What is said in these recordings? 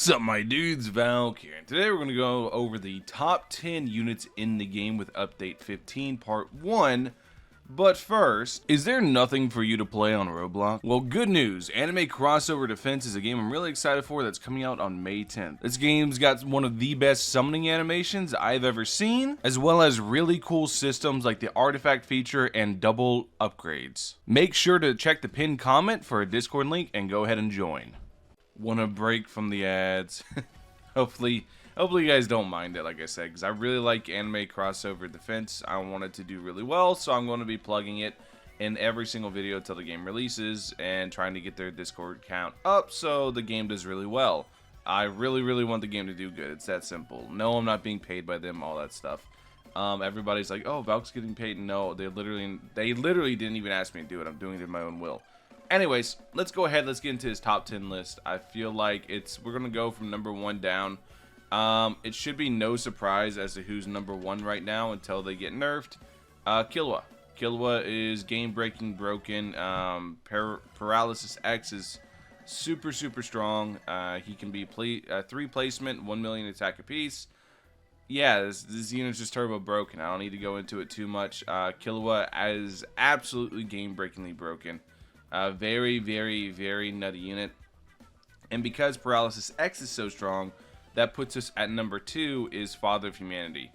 Sup my dudes, Valk here, and today we're going to go over the top 10 units in the game with update 15 part 1. But first, is there nothing for you to play on Roblox? Well, good news, Anime Crossover Defense is a game I'm really excited for that's coming out on May 10th. This game's got one of the best summoning animations I've ever seen, as well as really cool systems like the artifact feature and double upgrades. Make sure to check the pinned comment for a Discord link and go ahead and join. Want a break from the ads. hopefully you guys don't mind it, like I said, because I really like Anime Crossover Defense. I want it to do really well, so I'm going to be plugging it in every single video until the game releases and trying to get their Discord count up so the game does really well. I really want the game to do good. It's that simple. No, I'm not being paid by them, all that stuff. Everybody's like, oh, Valk's getting paid. No, they literally didn't even ask me to do it. I'm doing it in my own will. Anyways, let's go ahead. Let's get into his top 10 list. I feel like we're going to go from number 1 down. It should be no surprise as to who's number 1 right now until they get nerfed. Kilwa. Kilwa is game-breaking broken. Paralysis X is super strong. He can be 3 placement, 1 million attack apiece. Yeah, this unit's just turbo broken. I don't need to go into it too much. Kilwa is absolutely game-breakingly broken. Very nutty unit. And because Paralysis X is so strong, that puts us at number 2 is Father of Humanity.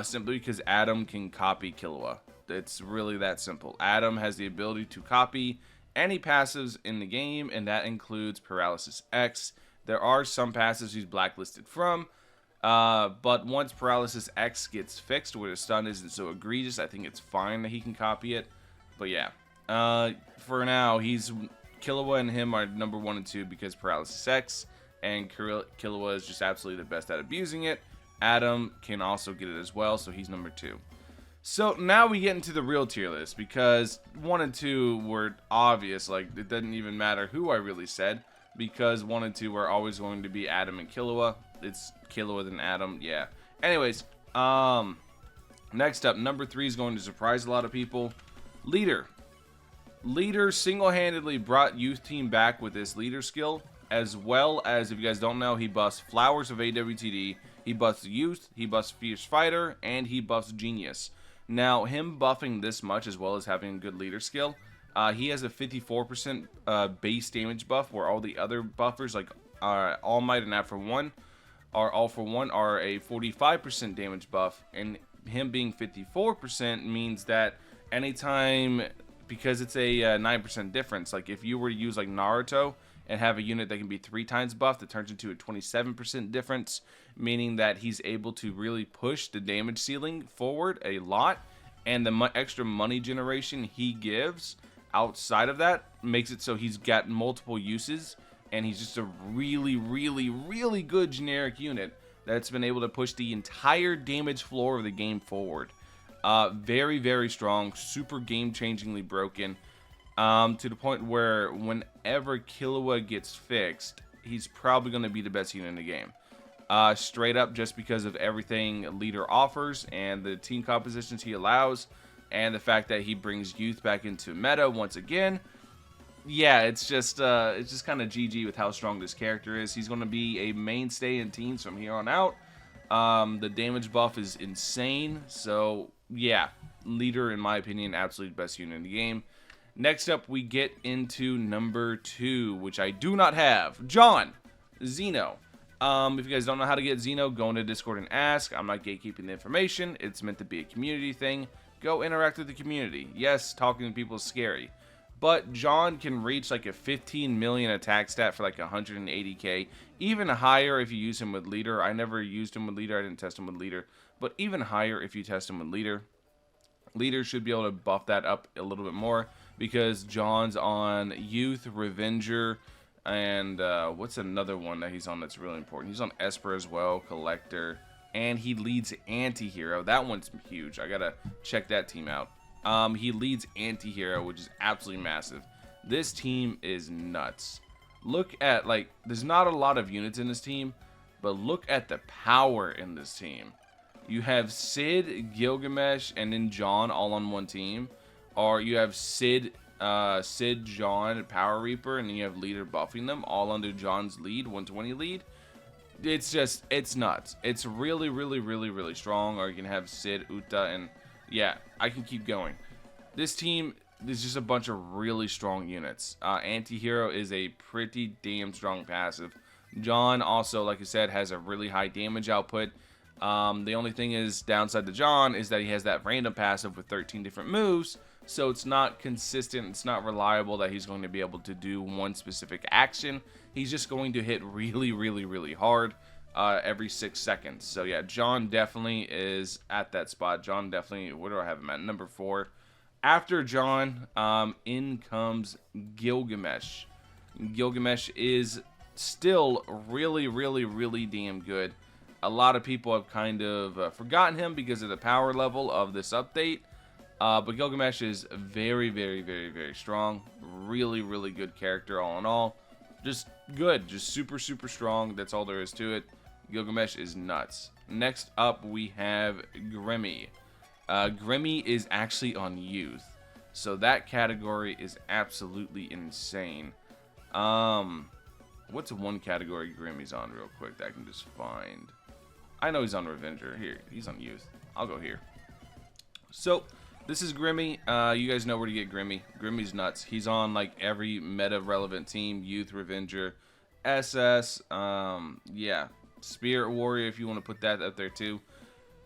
Simply because Adam can copy Kilwa. It's really that simple. Adam has the ability to copy any passives in the game, and that includes Paralysis X. There are some passives he's blacklisted from, but once Paralysis X gets fixed where the stun isn't so egregious, I think it's fine that he can copy it. But yeah. For now, Kilwa and him are number 1 and 2 because Paralysis X, and Kilwa is just absolutely the best at abusing it. Adam can also get it as well, so he's number 2. So now we get into the real tier list because 1 and 2 were obvious. Like, it doesn't even matter who I really said because 1 and 2 are always going to be Adam and Kilwa. It's Kilwa then Adam, yeah. Anyways, next up, number 3 is going to surprise a lot of people. Leader single-handedly brought Youth Team back with this leader skill, as well as, if you guys don't know, he buffs Flowers of awtd, he buffs Youth, he buffs Fierce Fighter, and he buffs Genius. Now, him buffing this much, as well as having a good leader skill, he has a 54% base damage buff, where all the other buffers, like All Might and All for One, are a 45% damage buff, and him being 54% means that anytime, because it's a 9% difference, like if you were to use like Naruto and have a unit that can be 3 times buffed, it turns into a 27% difference, meaning that he's able to really push the damage ceiling forward a lot, and the extra money generation he gives outside of that makes it so he's got multiple uses, and he's just a really good generic unit that's been able to push the entire damage floor of the game forward. Very strong, super game-changingly broken, to the point where whenever Kilwa gets fixed, he's probably going to be the best unit in the game. Straight up, just because of everything Leader offers and the team compositions he allows, and the fact that he brings Youth back into meta once again. Yeah, it's just kind of GG with how strong this character is. He's going to be a mainstay in teams from here on out. The damage buff is insane, so yeah, Leader, in my opinion, absolute best unit in the game. Next up, we get into number 2, which I do not have. Zeno. If you guys don't know how to get Zeno, go into Discord and ask. I'm not gatekeeping the information. It's meant to be a community thing. Go interact with the community. Yes, talking to people is scary, but John can reach like a 15 million attack stat for like 180k, even higher if you use him with Leader. I never used him with Leader. I didn't test him with Leader, but even higher if you test him with Leader. Leader should be able to buff that up a little bit more because John's on Youth, Revenger, and what's another one that he's on that's really important? He's on Esper as well, Collector, and he leads Anti-Hero. That one's huge. I gotta check that team out. He leads Anti-Hero, which is absolutely massive. This team is nuts. Look at, like, there's not a lot of units in this team, but look at the power in this team. You have Sid, Gilgamesh, and then John all on one team. Or you have Sid, Sid, John, Power Reaper, and then you have leader buffing them all under John's lead, 120 lead. It's nuts. It's really, really, really, really strong. Or you can have Sid, Uta, and yeah, I can keep going. This team is just a bunch of really strong units. Anti-Hero is a pretty damn strong passive. John also, like I said, has a really high damage output. The only thing is downside to John is that he has that random passive with 13 different moves, so it's not consistent, it's not reliable that he's going to be able to do one specific action. He's just going to hit really, really, really hard every 6 seconds. So yeah, John definitely is at that spot. John definitely, where do I have him at? Number 4. After John, in comes Gilgamesh. Gilgamesh is still really, really, really damn good. A lot of people have kind of forgotten him because of the power level of this update. But Gilgamesh is very, very, very, very strong. Really, really good character all in all. Just good. Just super, super strong. That's all there is to it. Gilgamesh is nuts. Next up, we have Grimmie. Grimmie is actually on youth. So that category is absolutely insane. What's one category Grimmie's on real quick that I can just find? I know he's on Revenger. Here, he's on youth. I'll go here. So, this is Grimmie. You guys know where to get Grimmie. Grimmie's nuts. He's on like every meta-relevant team. Youth, Revenger, SS. Yeah. Spirit Warrior, if you want to put that up there too.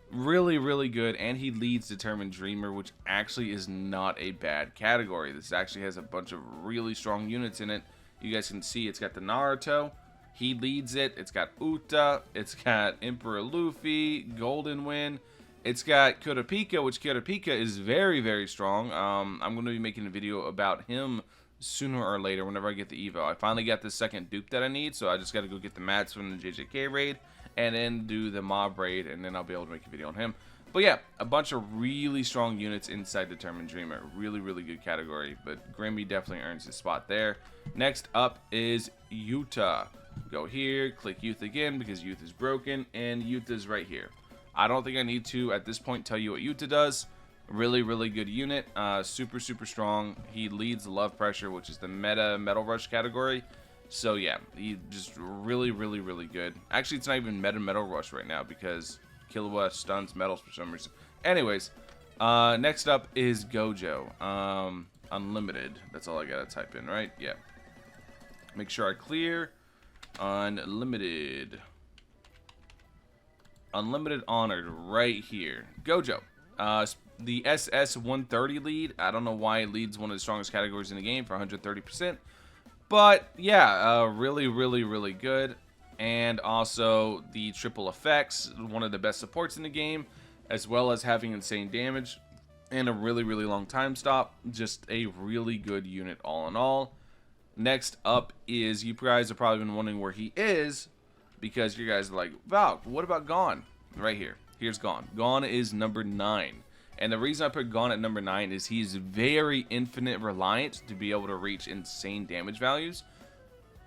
Really, really good. And he leads Determined Dreamer, which actually is not a bad category. This actually has a bunch of really strong units in it. You guys can see it's got the Naruto. He leads it. It's got Uta. It's got Emperor Luffy, Golden Wind. It's got Kurapika, which Kurapika is very, very strong. I'm going to be making a video about him sooner or later whenever I get the Evo. I finally got the second dupe that I need, so I just got to go get the mats from the JJK raid and then do the mob raid, and then I'll be able to make a video on him. But yeah, a bunch of really strong units inside Determined Dreamer. Really, really good category, but Grimmie definitely earns his spot there. Next up is Yuta. Go here, click youth again because youth is broken, and youth is right here. I don't think I need to at this point tell you what Yuta does. Really, really good unit. Super, super strong. He leads Love Pressure, which is the meta Metal Rush category. So yeah, he just really, really, really good. Actually, it's not even meta Metal Rush right now because Kilwa stuns metals for some reason. Anyways, next up is Gojo. Unlimited. That's all I gotta type in, right? Yeah. Make sure I clear. Unlimited. Unlimited honored right here. Gojo. The SS 130 lead. I don't know why it leads one of the strongest categories in the game for 130%. But yeah, really, really, really good. And also the triple effects, one of the best supports in the game, as well as having insane damage and a really, really long time stop. Just a really good unit all in all. Next up is, you guys have probably been wondering where he is, because you guys are like, Val, what about Gon? Right here. Here's Gon. Gon is number 9. And the reason I put Gon at number 9 is he's very infinite reliant to be able to reach insane damage values.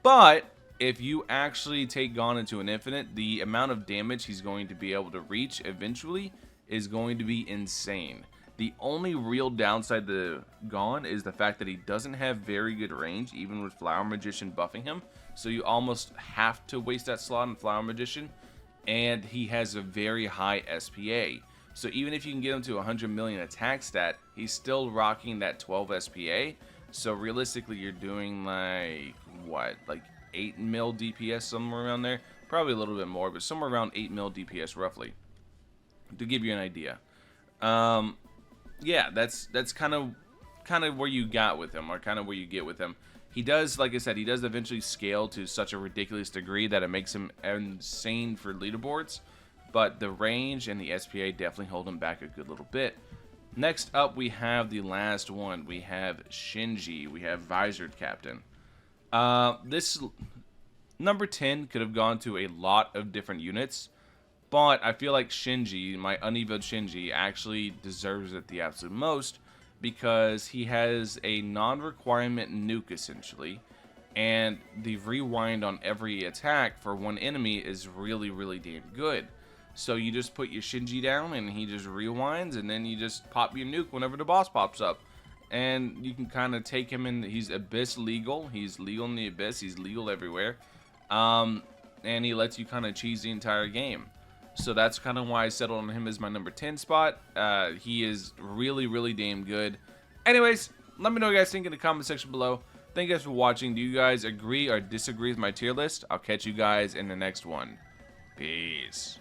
But if you actually take Gon into an infinite, the amount of damage he's going to be able to reach eventually is going to be insane. The only real downside to Gon is the fact that he doesn't have very good range, even with Flower Magician buffing him. So you almost have to waste that slot on Flower Magician. And he has a very high SPA. So even if you can get him to 100 million attack stat, he's still rocking that 12 SPA. So realistically, you're doing like, what, like 8 mil DPS, somewhere around there? Probably a little bit more, but somewhere around 8 mil DPS roughly, to give you an idea. Yeah, that's kind of where you got with him, or kind of where you get with him. He does, like I said, he does eventually scale to such a ridiculous degree that it makes him insane for leaderboards. But the range and the SPA definitely hold him back a good little bit. Next up, we have the last one. We have Shinji. We have Visored Captain. This number 10 could have gone to a lot of different units. But I feel like Shinji, my unevoed Shinji, actually deserves it the absolute most, because he has a non-requirement nuke, essentially, and the rewind on every attack for one enemy is really, really damn good. So you just put your Shinji down, and he just rewinds, and then you just pop your nuke whenever the boss pops up. and you can kind of take him in. He's Abyss legal. He's legal in the Abyss. He's legal everywhere. And he lets you kind of cheese the entire game. So that's kind of why I settled on him as my number 10 spot. He is really, really damn good. Anyways, let me know what you guys think in the comment section below. Thank you guys for watching. Do you guys agree or disagree with my tier list? I'll catch you guys in the next one. Peace.